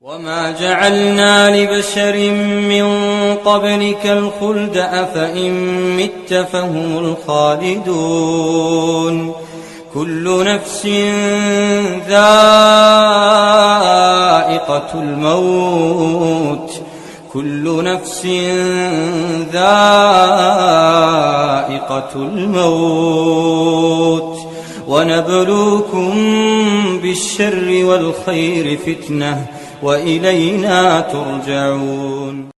وما جعلنا لبشر من قبلك الخلد أفإن مت فهم الخالدون كل نفس ذائقة الموت كل نفس ذائقة الموت ونبلوكم بالشر والخير فتنة وإلينا ترجعون.